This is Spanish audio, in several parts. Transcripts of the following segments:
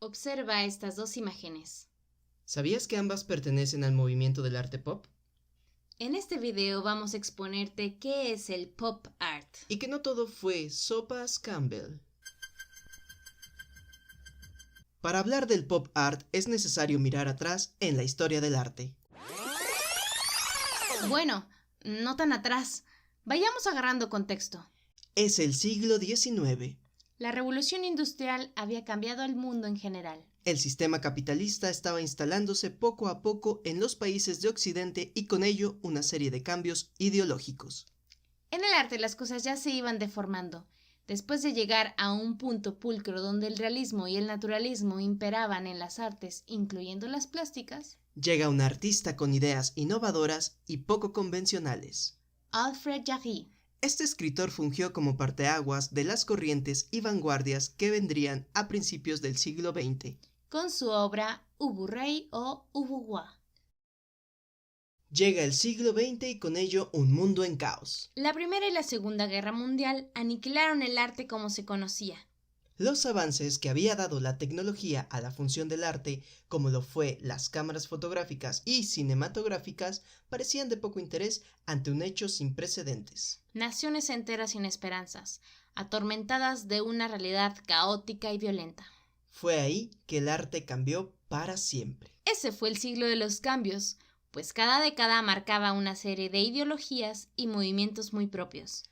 Observa estas dos imágenes. ¿Sabías que ambas pertenecen al movimiento del arte pop? En este video vamos a exponerte qué es el pop art. Y que no todo fue sopas Campbell. Para hablar del pop art es necesario mirar atrás en la historia del arte. Bueno, no tan atrás. Vayamos agarrando contexto. Es el siglo XIX. La revolución industrial había cambiado el mundo en general. El sistema capitalista estaba instalándose poco a poco en los países de Occidente y con ello una serie de cambios ideológicos. En el arte las cosas ya se iban deformando. Después de llegar a un punto pulcro donde el realismo y el naturalismo imperaban en las artes, incluyendo las plásticas, llega un artista con ideas innovadoras y poco convencionales. Alfred Jarry. Este escritor fungió como parteaguas de las corrientes y vanguardias que vendrían a principios del siglo XX. Con su obra Ubu Rey o Ubu Roi. Llega el siglo XX y con ello un mundo en caos. La Primera y la Segunda Guerra Mundial aniquilaron el arte como se conocía. Los avances que había dado la tecnología a la función del arte, como lo fue las cámaras fotográficas y cinematográficas, parecían de poco interés ante un hecho sin precedentes. Naciones enteras sin esperanzas, atormentadas de una realidad caótica y violenta. Fue ahí que el arte cambió para siempre. Ese fue el siglo de los cambios, pues cada década marcaba una serie de ideologías y movimientos muy propios.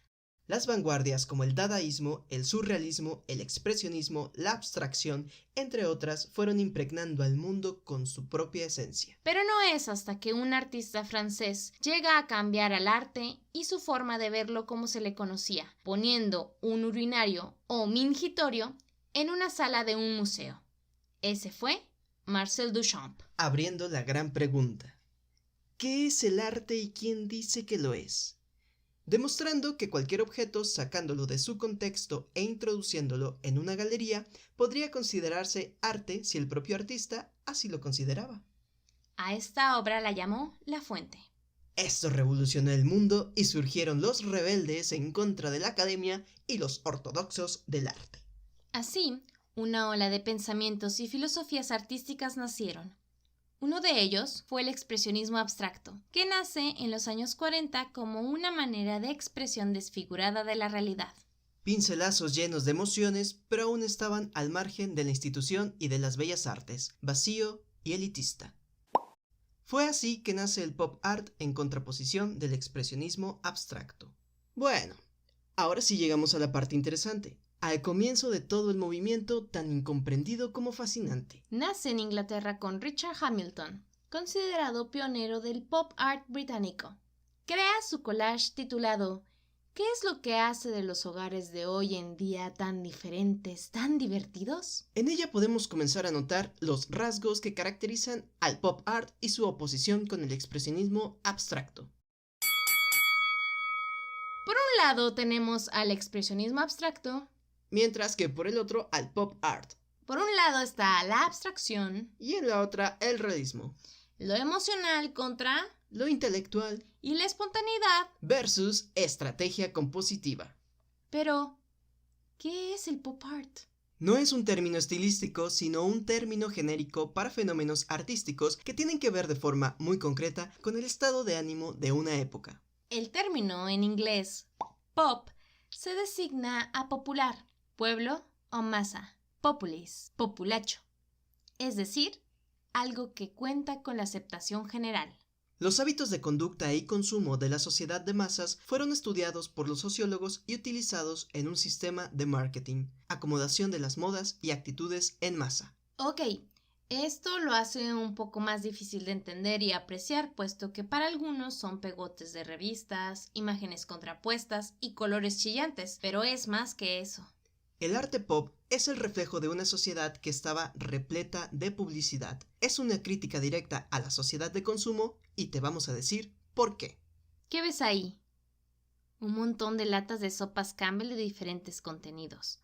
Las vanguardias como el dadaísmo, el surrealismo, el expresionismo, la abstracción, entre otras, fueron impregnando al mundo con su propia esencia. Pero no es hasta que un artista francés llega a cambiar al arte y su forma de verlo como se le conocía, poniendo un urinario o mingitorio en una sala de un museo. Ese fue Marcel Duchamp. Abriendo la gran pregunta: ¿qué es el arte y quién dice que lo es? Demostrando que cualquier objeto, sacándolo de su contexto e introduciéndolo en una galería, podría considerarse arte si el propio artista así lo consideraba. A esta obra la llamó La Fuente. Esto revolucionó el mundo y surgieron los rebeldes en contra de la academia y los ortodoxos del arte. Así, una ola de pensamientos y filosofías artísticas nacieron. Uno de ellos fue el expresionismo abstracto, que nace en los años 40 como una manera de expresión desfigurada de la realidad. Pincelazos llenos de emociones, pero aún estaban al margen de la institución y de las bellas artes, vacío y elitista. Fue así que nace el pop art en contraposición del expresionismo abstracto. Bueno, ahora sí llegamos a la parte interesante, al comienzo de todo el movimiento tan incomprendido como fascinante. Nace en Inglaterra con Richard Hamilton, considerado pionero del pop art británico. Crea su collage titulado ¿Qué es lo que hace de los hogares de hoy en día tan diferentes, tan divertidos? En ella podemos comenzar a notar los rasgos que caracterizan al pop art y su oposición con el expresionismo abstracto. Por un lado tenemos al expresionismo abstracto, mientras que por el otro al pop art. Por un lado está la abstracción y en la otra el realismo. Lo emocional contra lo intelectual y la espontaneidad versus estrategia compositiva. Pero, ¿qué es el pop art? No es un término estilístico, sino un término genérico para fenómenos artísticos que tienen que ver de forma muy concreta con el estado de ánimo de una época. El término en inglés pop se designa a popular, pueblo o masa, populis, populacho, es decir, algo que cuenta con la aceptación general. Los hábitos de conducta y consumo de la sociedad de masas fueron estudiados por los sociólogos y utilizados en un sistema de marketing, acomodación de las modas y actitudes en masa. Ok, esto lo hace un poco más difícil de entender y apreciar, puesto que para algunos son pegotes de revistas, imágenes contrapuestas y colores chillantes, pero es más que eso. El arte pop es el reflejo de una sociedad que estaba repleta de publicidad. Es una crítica directa a la sociedad de consumo y te vamos a decir por qué. ¿Qué ves ahí? Un montón de latas de sopas Campbell de diferentes contenidos.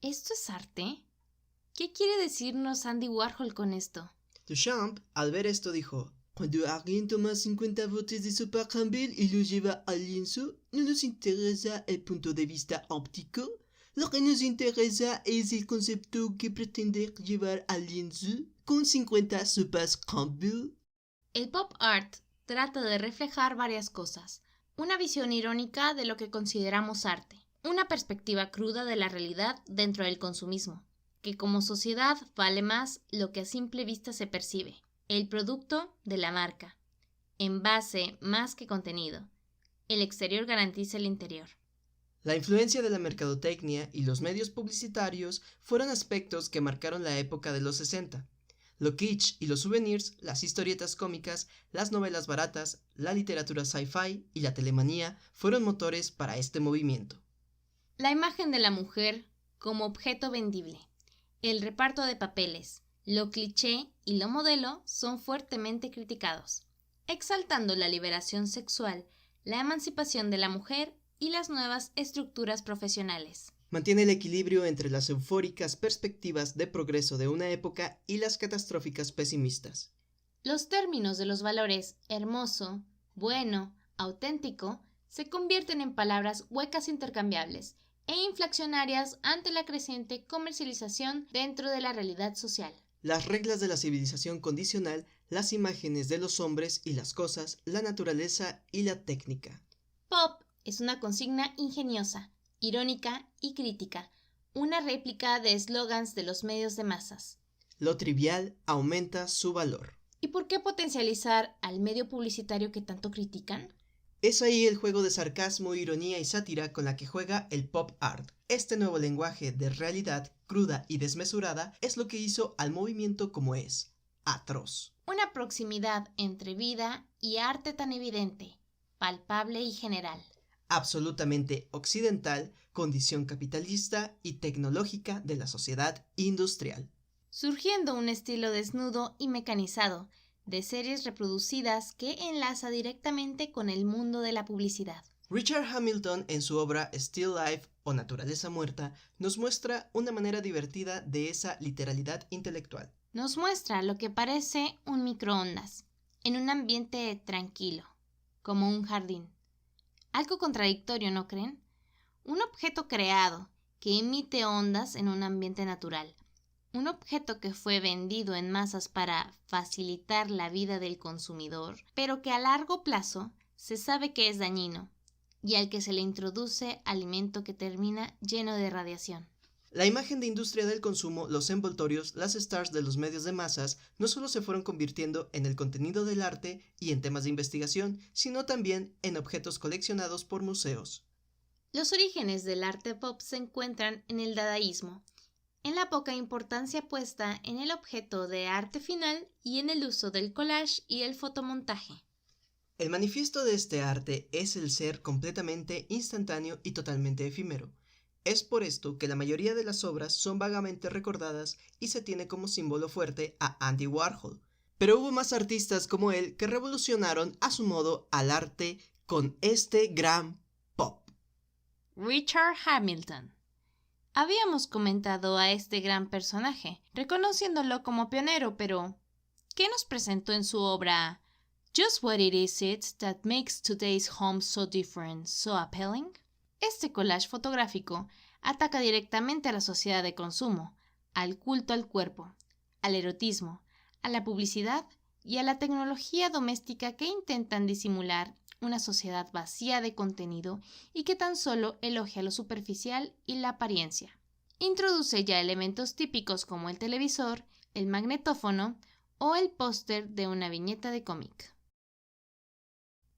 ¿Esto es arte? ¿Qué quiere decirnos Andy Warhol con esto? Duchamp, al ver esto, dijo: cuando alguien toma 50 botes de sopa Campbell y los lleva al lienzo, ¿no nos interesa el punto de vista óptico? Lo que nos interesa es el concepto que pretende llevar al lienzo con 50 sopas Campbell. El pop art trata de reflejar varias cosas. Una visión irónica de lo que consideramos arte. Una perspectiva cruda de la realidad dentro del consumismo. Que como sociedad vale más lo que a simple vista se percibe. El producto de la marca. Envase más que contenido. El exterior garantiza el interior. La influencia de la mercadotecnia y los medios publicitarios fueron aspectos que marcaron la época de los 60. Lo kitsch y los souvenirs, las historietas cómicas, las novelas baratas, la literatura sci-fi y la telemanía fueron motores para este movimiento. La imagen de la mujer como objeto vendible, el reparto de papeles, lo cliché y lo modelo son fuertemente criticados, exaltando la liberación sexual, la emancipación de la mujer y las nuevas estructuras profesionales. Mantiene el equilibrio entre las eufóricas perspectivas de progreso de una época y las catastróficas pesimistas. Los términos de los valores hermoso, bueno, auténtico se convierten en palabras huecas intercambiables e inflacionarias ante la creciente comercialización dentro de la realidad social. Las reglas de la civilización condicional, las imágenes de los hombres y las cosas, la naturaleza y la técnica. Pop es una consigna ingeniosa, irónica y crítica, una réplica de eslogans de los medios de masas. Lo trivial aumenta su valor. ¿Y por qué potencializar al medio publicitario que tanto critican? Es ahí el juego de sarcasmo, ironía y sátira con la que juega el pop art. Este nuevo lenguaje de realidad cruda y desmesurada es lo que hizo al movimiento como es, atroz. Una proximidad entre vida y arte tan evidente, palpable y general. Absolutamente occidental, condición capitalista y tecnológica de la sociedad industrial. Surgiendo un estilo desnudo y mecanizado, de series reproducidas que enlaza directamente con el mundo de la publicidad. Richard Hamilton, en su obra Still Life o Naturaleza Muerta, nos muestra una manera divertida de esa literalidad intelectual. Nos muestra lo que parece un microondas, en un ambiente tranquilo, como un jardín. Algo contradictorio, ¿no creen? Un objeto creado que emite ondas en un ambiente natural. Un objeto que fue vendido en masas para facilitar la vida del consumidor, pero que a largo plazo se sabe que es dañino y al que se le introduce alimento que termina lleno de radiación. La imagen de industria del consumo, los envoltorios, las stars de los medios de masas no solo se fueron convirtiendo en el contenido del arte y en temas de investigación, sino también en objetos coleccionados por museos. Los orígenes del arte pop se encuentran en el dadaísmo, en la poca importancia puesta en el objeto de arte final y en el uso del collage y el fotomontaje. El manifiesto de este arte es el ser completamente instantáneo y totalmente efímero. Es por esto que la mayoría de las obras son vagamente recordadas y se tiene como símbolo fuerte a Andy Warhol. Pero hubo más artistas como él que revolucionaron a su modo al arte con este gran pop. Richard Hamilton. Habíamos comentado a este gran personaje, reconociéndolo como pionero, pero ¿qué nos presentó en su obra Just What It Is It That Makes Today's Home So Different, So Appealing? Este collage fotográfico ataca directamente a la sociedad de consumo, al culto al cuerpo, al erotismo, a la publicidad y a la tecnología doméstica que intentan disimular una sociedad vacía de contenido y que tan solo elogia lo superficial y la apariencia. Introduce ya elementos típicos como el televisor, el magnetófono o el póster de una viñeta de cómic.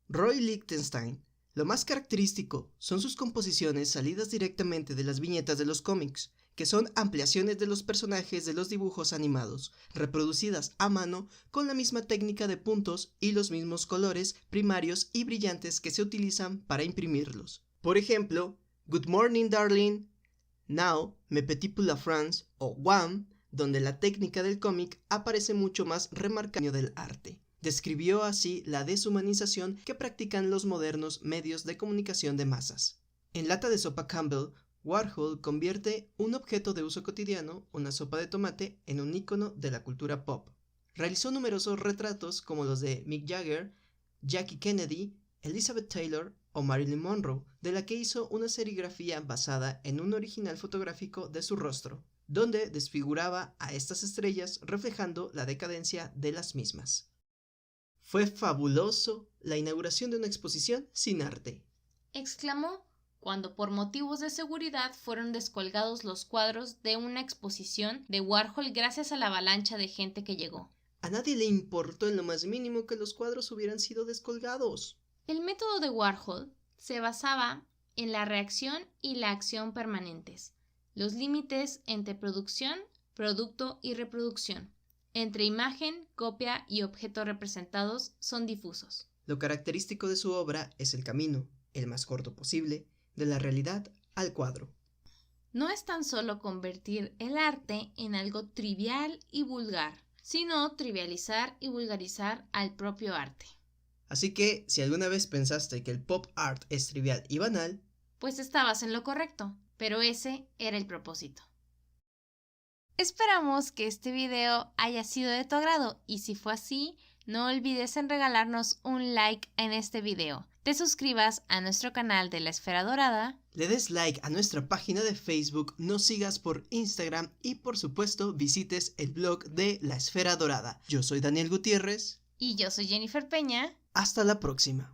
Roy Lichtenstein. Lo más característico son sus composiciones salidas directamente de las viñetas de los cómics, que son ampliaciones de los personajes de los dibujos animados, reproducidas a mano con la misma técnica de puntos y los mismos colores primarios y brillantes que se utilizan para imprimirlos. Por ejemplo, Good Morning Darling, Now, Me Petit pour la France o Wham!, donde la técnica del cómic aparece mucho más remarcada del arte. Describió así la deshumanización que practican los modernos medios de comunicación de masas. En Lata de Sopa Campbell, Warhol convierte un objeto de uso cotidiano, una sopa de tomate, en un ícono de la cultura pop. Realizó numerosos retratos como los de Mick Jagger, Jackie Kennedy, Elizabeth Taylor o Marilyn Monroe, de la que hizo una serigrafía basada en un original fotográfico de su rostro, donde desfiguraba a estas estrellas reflejando la decadencia de las mismas. Fue fabuloso la inauguración de una exposición sin arte, exclamó cuando por motivos de seguridad fueron descolgados los cuadros de una exposición de Warhol gracias a la avalancha de gente que llegó. A nadie le importó en lo más mínimo que los cuadros hubieran sido descolgados. El método de Warhol se basaba en la reacción y la acción permanentes, los límites entre producción, producto y reproducción, entre imagen, copia y objeto representados son difusos. Lo característico de su obra es el camino, el más corto posible, de la realidad al cuadro. No es tan solo convertir el arte en algo trivial y vulgar, sino trivializar y vulgarizar al propio arte. Así que, si alguna vez pensaste que el pop art es trivial y banal, pues estabas en lo correcto, pero ese era el propósito. Esperamos que este video haya sido de tu agrado y si fue así, no olvides en regalarnos un like en este video. Te suscribas a nuestro canal de La Esfera Dorada, le des like a nuestra página de Facebook, nos sigas por Instagram y por supuesto visites el blog de La Esfera Dorada. Yo soy Daniel Gutiérrez. y yo soy Jennifer Peña. Hasta la próxima.